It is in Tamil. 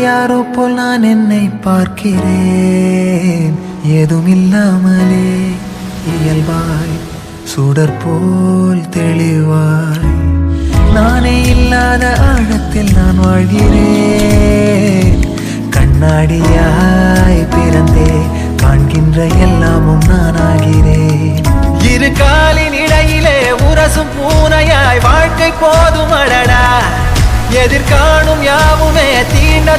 யாரோ போல் நான் என்னை பார்க்கிறேன், ஏதுமில்லாமலே இயல்பாய் சுடர் போல் தெளிவாய். நானே இல்லாத ஆழத்தில் நான் வாழ்கிறேன், கண்ணாடியாய் பிறந்தே காண்கின்ற எல்லாமும் நான் ஆகிறேன். இரு காலின் இடையிலே உரசும் பூனையாய் வாழ்க்கை போதும் அடடா. எதிர்காணும் யாவுமே தீண்ட